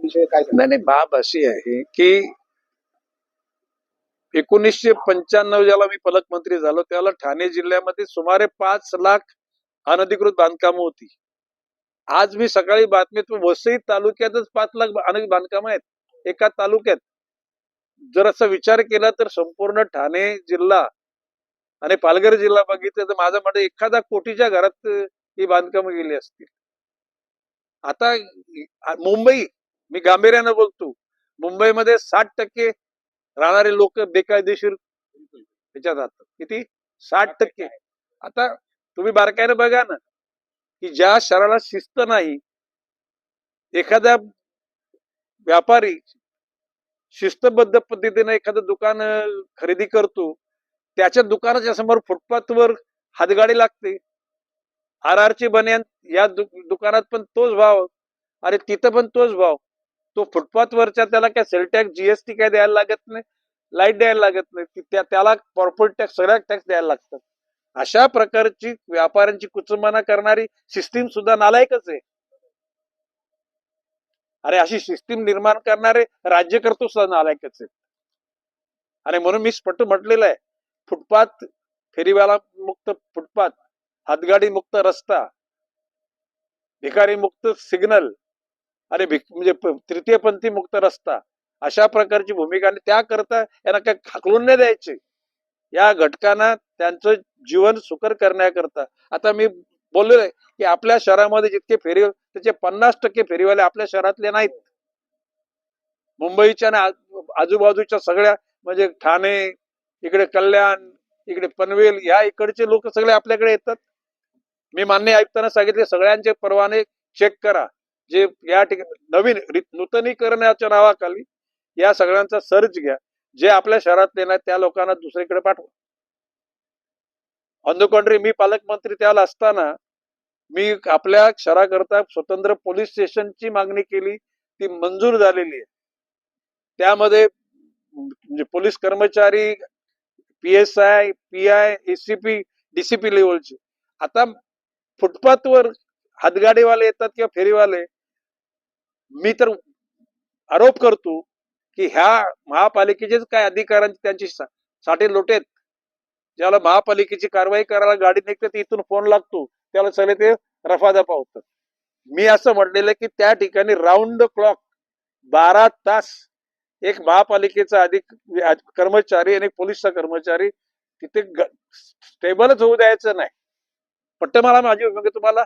विषय काय नाही नाही, बाब अशी आहे की 1995 ज्याला मी पालकमंत्री झालो त्याला ठाणे जिल्ह्यामध्ये सुमारे 5 लाख अनधिकृत बांधकामं होती. आज मी सकाळी बातमीत वसई तालुक्यातच 5 लाख अनधिकृत बांधकामं आहेत एका तालुक्यात. जर असा विचार केला तर संपूर्ण ठाणे जिल्हा आणि पालघर जिल्हा बघितलं तर माझं म्हणणं एखादा कोटीच्या घरात ही बांधकामं गेली असतील. आता मुंबई, मी गांभीर्यानं बोलतो, मुंबईमध्ये 60% राहणारे लोक बेकायदेशीर त्याच्यात राहतात. किती? 60%. आता तुम्ही बारकाईने बघा ना की ज्या शहराला शिस्त नाही, एखादा व्यापारी शिस्तबद्ध पद्धतीने एखादं दुकान खरेदी करतो, त्याच्या दुकानाच्या समोर फुटपाथवर हातगाडी लागते. RRची बनियान या दुकानात पण तोच भाव आणि तिथं पण तोच भाव. तो फुटपाथवरच्या त्याला काय सेल टॅक्स जीएसटी काय द्यायला लागत नाही, लाईट द्यायला लागत नाही, त्याला कॉर्पोरेट टॅक्स सगळ्या टॅक्स द्यायला लागतात. अशा प्रकारची व्यापाऱ्यांची कुचंबना करणारी सिस्टीम सुद्धा नालायकच आहे. अरे अशी सिस्टीम निर्माण करणारे राज्यकर्ते सुद्धा नालायकच आहेत. आणि म्हणून मी स्पष्ट म्हटलेलं आहे, फुटपाथ, फेरीवाला मुक्त फुटपाथ, हातगाडी मुक्त रस्ता, भिकारी मुक्त सिग्नल आणि म्हणजे तृतीयपंथी मुक्त रस्ता, अशा प्रकारची भूमिका. आणि त्याकरता यांना काय खाकलून नाही द्यायचे. या घटकांना त्यांचं जीवन सुकर करण्याकरता. आता मी बोललोय की आपल्या शहरामध्ये जितके फेरी, त्याचे 50% फेरीवाले आपल्या शहरातले नाहीत. मुंबईच्या आणि आजूबाजूच्या सगळ्या, म्हणजे ठाणे, इकडे कल्याण, इकडे पनवेल, या इकडचे लोक सगळे आपल्याकडे येतात. मी मान्य आयुक्तांना सांगितले सगळ्यांचे परवाने चेक करा. जे या ठिकाणी नवीन नूतनीकरणाच्या नावाखाली या सगळ्यांचा सर्च घ्या. जे आपल्या शहरात येणार त्या लोकांना दुसरीकडे पाठवा. ऑन द कॉन्ट्री, मी पालकमंत्री त्याला असताना मी आपल्या शहराकरता स्वतंत्र पोलीस स्टेशनची मागणी केली, ती मंजूर झालेली आहे. त्यामध्ये म्हणजे पोलीस कर्मचारी, PSI, PI, ACP, DCP लेवलचे. आता फुटपाथवर हातगाडीवाले येतात किंवा फेरीवाले, मी तर आरोप करतो की ह्या महापालिकेचेच काय अधिकाऱ्यांची त्यांची साठे लोटेत. ज्याला महापालिकेची कारवाई करायला गाडी निघते ती इथून फोन लागतो, त्याला सगळे ते रफादफा होतात. मी असं म्हटलेलं की त्या ठिकाणी राऊंड द क्लॉक 12 तास एक महापालिकेचा कर्मचारी आणि पोलीसचा कर्मचारी तिथे स्टेबलच होऊ द्यायचं नाही. पट्ट मला माझी म्हणजे तुम्हाला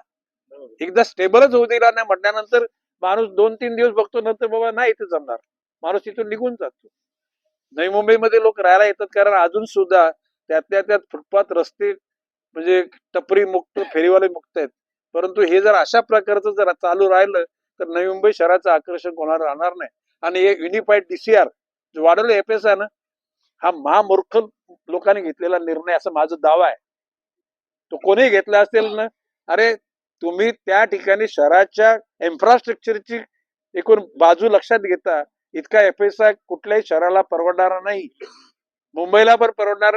एकदा स्टेबलच होऊ दिला नाही म्हटल्यानंतर माणूस 2-3 दिवस बघतो, नंतर बाबा नाही इथे जमणार, माणूस तिथून निघून जातो. नवी मुंबईमध्ये लोक राहायला येतात कारण अजून सुद्धा त्यातल्या त्यात फुटपाथ, रस्ते म्हणजे टपरी मुक्त, फेरीवाले मुक्त आहेत. परंतु हे जर अशा प्रकारचं जर चालू राहिलं तर नवी मुंबई शहराचं आकर्षण कोणाला राहणार नाही. आणि हे युनिफाईड DCR जो वाढवलं FSI ना, हा महामूर्ख लोकांनी घेतलेला निर्णय असं माझा दावा आहे. तो कोणी घेतला असेल ना, अरे तुम्ही त्या ठिकाणी शहराच्या इन्फ्रास्ट्रक्चरची एकूण बाजू लक्षात घेता इतका FSI कुठल्याही शहराला परवडणारा नाही, मुंबईला पण परवडणार.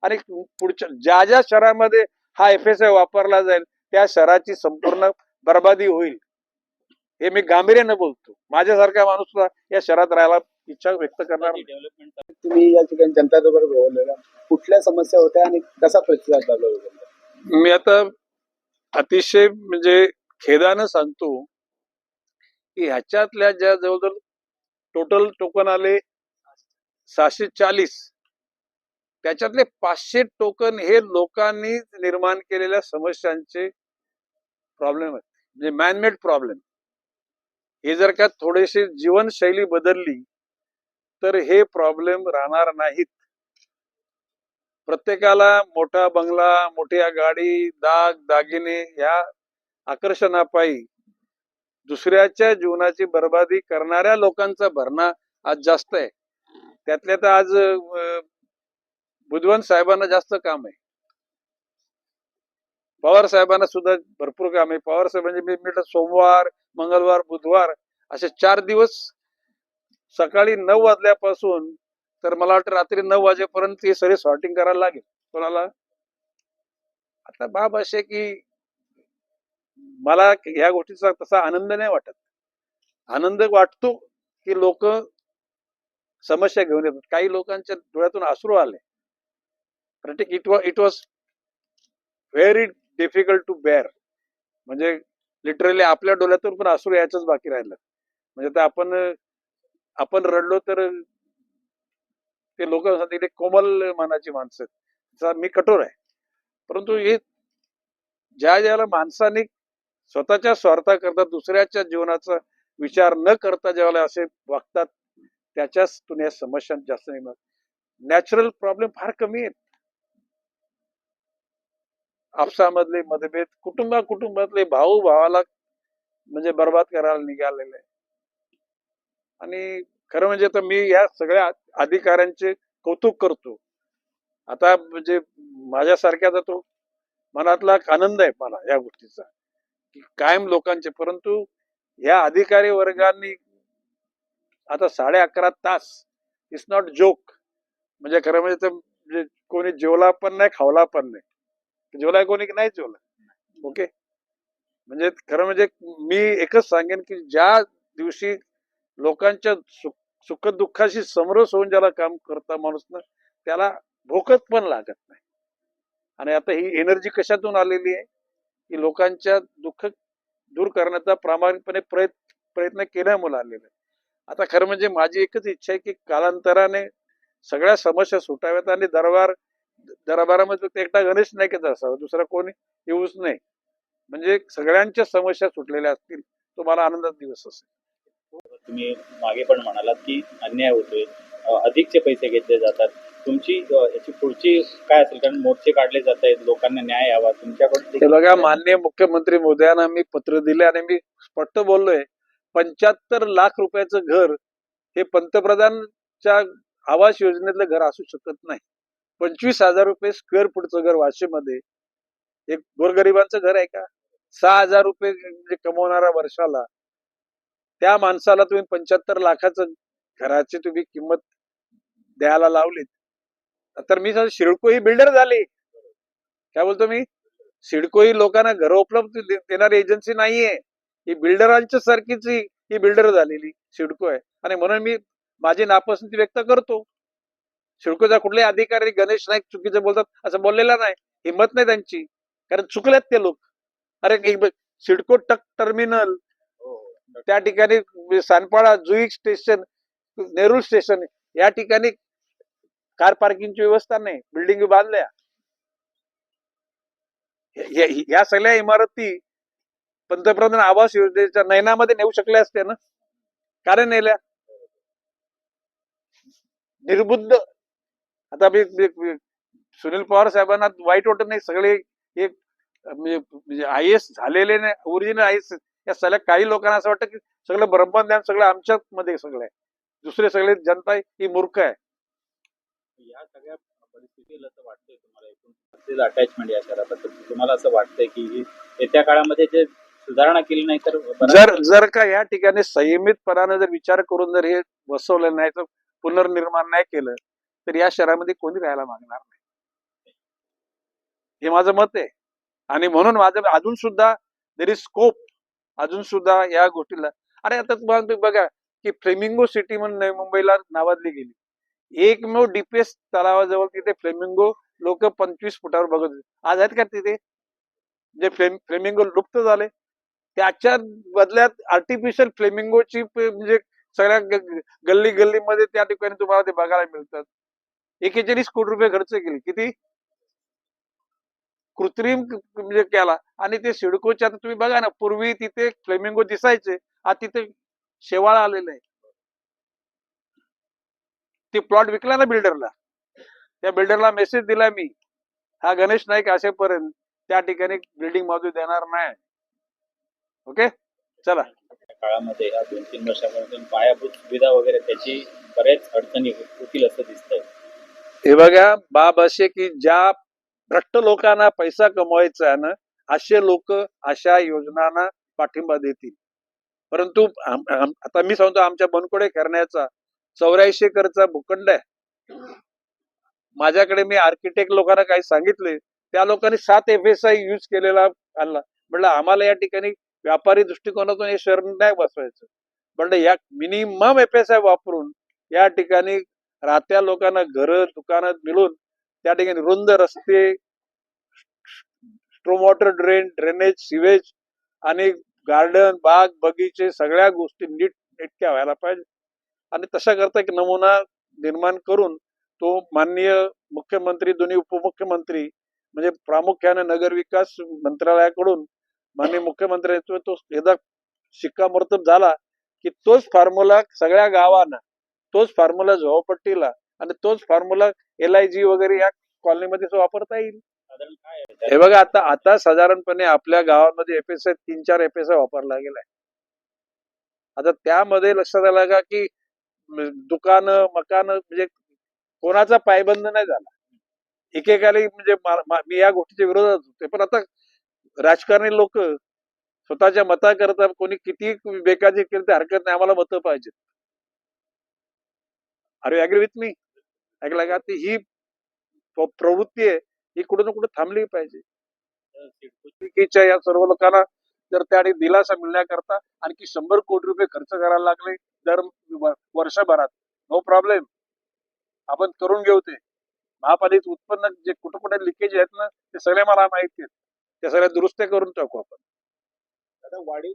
आणि पुढच्या ज्या ज्या शहरामध्ये हा FSI वापरला जाईल त्या शहराची संपूर्ण बर्बादी होईल, हे मी गांभीर्यानं बोलतो. माझ्यासारखा माणूस या शहरात राहायला इच्छा व्यक्त करणार. तुम्ही या ठिकाणी जनतेबरोबर बोललेला, कुठल्या समस्या होत्या आणि कसा प्रतिसाद लाभला? मी आता अतिशय म्हणजे खेदानं सांगतो की ह्याच्यातल्या ज्या जवळजवळ टोटल टोकन आले 640, त्याच्यातले 500 टोकन हे लोकांनी निर्माण केलेल्या समस्यांचे प्रॉब्लेम आहेत, म्हणजे मॅनमेड प्रॉब्लेम. हे जर का थोडीशी जीवनशैली बदलली तर हे प्रॉब्लेम राहणार नाहीत. प्रत्येकाला मोठा बंगला, मोठी गाडी, दागिने या आकर्षणापायी दुसऱ्याच्या जीवनाची बर्बादी करणाऱ्या लोकांचा भरणा आज जास्त आहे. त्यातल्या तर आज बुधवंत साहेबांना जास्त काम आहे, पवार साहेबांना सुद्धा भरपूर काम आहे. पवार साहेबांचे मी म्हटलं सोमवार, मंगळवार, बुधवार असे 4 दिवस सकाळी 9 वाजल्यापासून तर मला वाटतं रात्री 9 वाजेपर्यंत हे सगळे सॉर्टिंग करायला लागेल कोणाला. आता बाब असे की मला ह्या गोष्टीचा तसा आनंद नाही वाटत. आनंद वाटतो की लोक समस्या घेऊन येतात. काही लोकांच्या डोळ्यातून अश्रू आले. प्रत्येक it was very difficult to bear. म्हणजे लिटरली आपल्या डोळ्यातून पण अश्रू यायचंच बाकी राहिलं. म्हणजे आता आपण रडलो तर ते लोक ते कोमल मनाची माणसं मी कठोर आहे. परंतु हे ज्याला माणसाने स्वतःच्या स्वार्थाकरता दुसऱ्याच्या जीवनाचा विचार न करता ज्यावेळेला असे वागतात त्याच्यातून या समस्या जास्त निर्माण. नॅचरल प्रॉब्लेम फार कमी आहेत. आपसामधले मतभेद, कुटुंबातले भाऊ भावाला म्हणजे बर्बाद करायला निघालेले. आणि खरं म्हणजे तर मी या सगळ्या अधिकाऱ्यांचे कौतुक करतो. आता म्हणजे माझ्यासारख्याचा तो मनातला आनंद आहे मला या गोष्टीचा की कायम लोकांचे. परंतु या अधिकारी वर्गांनी आता 11.5 तास इट्स नॉट जोक. म्हणजे खरं म्हणजे तर म्हणजे कोणी जेवला पण नाही खावला पण नाही. जेवला कोणी नाही जेवला. ओके. म्हणजे खरं म्हणजे मी एकच सांगेन की ज्या दिवशी लोकांच्या सुखदुःखाशी समरस होऊन ज्याला काम करता माणूस ना त्याला भूकच पण लागत नाही. आणि आता ही एनर्जी कशातून आलेली आहे की लोकांच्या दुःख दूर करण्याचा प्रामाणिकपणे प्रयत्न केल्यामुळे आलेला आहे. आता खरं म्हणजे माझी एकच इच्छा आहे की कालांतराने सगळ्या समस्या सुटाव्यात आणि दरबारामध्ये फक्त एकटा गणेश नाईकच असावा, दुसरा कोणी येऊच नाही. म्हणजे सगळ्यांच्या समस्या सुटलेल्या असतील तो मला आनंदाचा दिवस असेल. तुम्ही मागे पण म्हणालात की अन्याय होतोय, अधिकचे पैसे घेतले जातात. तुमची याची पुढची काय असेल? कारण मोर्चे काढले जात आहेत, लोकांना न्याय यावा तुमच्याकडे. बघा, माननीय मुख्यमंत्री मोदयांना मी पत्र दिले आणि मी स्पष्ट बोललोय 75 लाख रुपयाचं घर हे पंतप्रधानच्या आवास योजनेतलं घर असू शकत नाही. 25,000 रुपये स्क्वेअर फूटचं घर वाशीमध्ये एक गोरगरिबांचं घर आहे का? 6,000 रुपये म्हणजे कमवणारा वर्षाला त्या माणसाला तुम्ही 75 लाखाचं घराची तुम्ही किंमत द्यायला लावलीत. तर मी सिडको ही बिल्डर झाली. काय बोलतो मी? सिडको ही लोकांना घर उपलब्ध देणारी एजन्सी नाहीये. ही बिल्डरांच्या सारखीच ही बिल्डर झालेली सिडको आहे. आणि म्हणून मी माझी नापसंती व्यक्त करतो. सिडकोचा कुठलेही अधिकारी गणेश नाईक चुकीचं बोलतात असं बोललेला नाही. हिंमत नाही त्यांची. कारण चुकल्यात ते लोक. अरे सिडको टर्मिनल त्या ठिकाणी सानपाडा जुईक स्टेशन नेरूळ स्टेशन या ठिकाणी कार पार्किंगची व्यवस्था नाही. बिल्डिंग बांधल्या. या सगळ्या इमारती पंतप्रधान आवास योजनेच्या नयनामध्ये नेऊ शकल्या असत्या ना? कारण नेल्या निर्बुद्ध. आता सुनील पवार साहेबांना वाईट वाटत नाही. सगळे एक म्हणजे IAS झालेले नाही, ओरिजिनल IAS या सगळ्या काही लोकांना असं वाटतं की सगळं ब्रह्मज्ञान सगळं आमच्याच मध्ये सगळं आहे. दुसरे सगळे जनता ही मूर्ख आहे. या सगळ्या परिस्थितीला असं वाटतंय तुम्हाला एकूण अटॅचमेंट या शहराबद्दल तुम्हाला असं वाटतंय की येत्या काळामध्ये जे सुधारणा केली नाही तर जर का या ठिकाणी संयमितपणाने जर विचार करून जर हे बसवलं नाही तर पुनर्निर्माण नाही केलं तर या शहरामध्ये कोणी राहायला मागणार नाही. हे माझं मत आहे. आणि म्हणून माझं अजून सुद्धा देर इज स्कोप अजून सुद्धा या गोष्टीला. अरे आता तुम्हाला बघा की फ्लेमिंगो सिटी म्हणून मुंबईला नावाजली गेली. एकमेव DPS तलावाजवळ तिथे फ्लेमिंगो लोक 25 फुटावर बघत होते. आज आहेत का तिथे? जे फ्लेमिंगो लुप्त झाले त्याच्या बदल्यात आर्टिफिशियल फ्लेमिंगोची म्हणजे सगळ्या गल्ली गल्लीमध्ये त्या ठिकाणी तुम्हाला ते बघायला मिळतात. 41 कोटी रुपये खर्च केले. किती कृत्रिम म्हणजे केला. आणि ते सिडकोच्या तुम्ही बघा ना, पूर्वी तिथे फ्लेमिंगो दिसायचे, आज तिथे शेवाळ आलेलं आहे. ते प्लॉट विकला ना बिल्डरला. त्या बिल्डरला मेसेज दिला मी, हा गणेश नाईक असेपर्यंत त्या ठिकाणी बिल्डिंग बाजू देणार नाही. ओके, चला. काळामध्ये या 2-3 वर्षापर्यंत पायाभूत सुविधा वगैरे त्याची बऱ्याच अडचणी होतील असं दिसतंय. हे बघा, बाब असे की ज्या भ्रष्ट लोकांना पैसा कमवायचा आहे ना असे लोक अशा योजनांना पाठिंबा देतील. परंतु आता मी सांगतो, आमच्या बनकोडे करण्याचा 84 एकरचा भूखंड आहे. माझ्याकडे मी आर्किटेक्ट लोकांना काही सांगितले, त्या लोकांनी 7 FSI यूज केलेला आणला. म्हटलं आम्हाला या ठिकाणी व्यापारी दृष्टिकोनातून हे शहर नाही बसवायचं. पण या मिनिमम FSI वापरून या ठिकाणी राहत्या लोकांना घरं दुकानं मिळून त्या ठिकाणी रुंद रस्ते, स्ट्रोम वॉटर ड्रेनेज, सिवेज आणि गार्डन, बाग, बगीचे सगळ्या गोष्टी नीटनेटक्या व्हायला पाहिजे. आणि तशा करता एक नमुना निर्माण करून तो माननीय मुख्यमंत्री, दोन्ही उपमुख्यमंत्री म्हणजे प्रामुख्याने नगरविकास मंत्रालयाकडून माननीय मुख्यमंत्र्यांचा तो एकदा शिक्कामोर्तब झाला की तोच फॉर्म्युला सगळ्या गावांना, तोच फॉर्म्युला झोपडपट्टीला आणि तोच फॉर्म्युला LIG वगैरे या कॉलनीमध्ये वापरता येईल. साधारण काय आहे? हे बघा आता साधारणपणे आपल्या गावामध्ये FSI 3-4 FSI वापरला गेलाय. आता त्यामध्ये लक्षात आलं का की दुकानं मकान म्हणजे कोणाचा पायबंद नाही झाला. एकेकाली म्हणजे मी या गोष्टीच्या विरोधात होते, पण आता राजकारणी लोक स्वतःच्या मताकरता कोणी किती बेकाजी केली ते हरकत नाही, आम्हाला मतं पाहिजे. Are you agree with me? ऐकला का? ती ही प्रवृत्ती आहे, ही कुठे ना कुठे थांबली पाहिजे. सिडकोच्या या सर्व लोकांना जर त्याने दिलासा मिळण्याकरता आणखी 100 कोटी रुपये खर्च करायला लागले दर वर्षभरात, नो प्रॉब्लेम, आपण करून घेऊ. ते महापालिकेचं उत्पन्न जे कुठे कुठे लिकेज आहेत ना, ते सगळे मला माहिती आहेत, त्या सगळ्या दुरुस्त्या करून टाकू आपण. आता वाढीव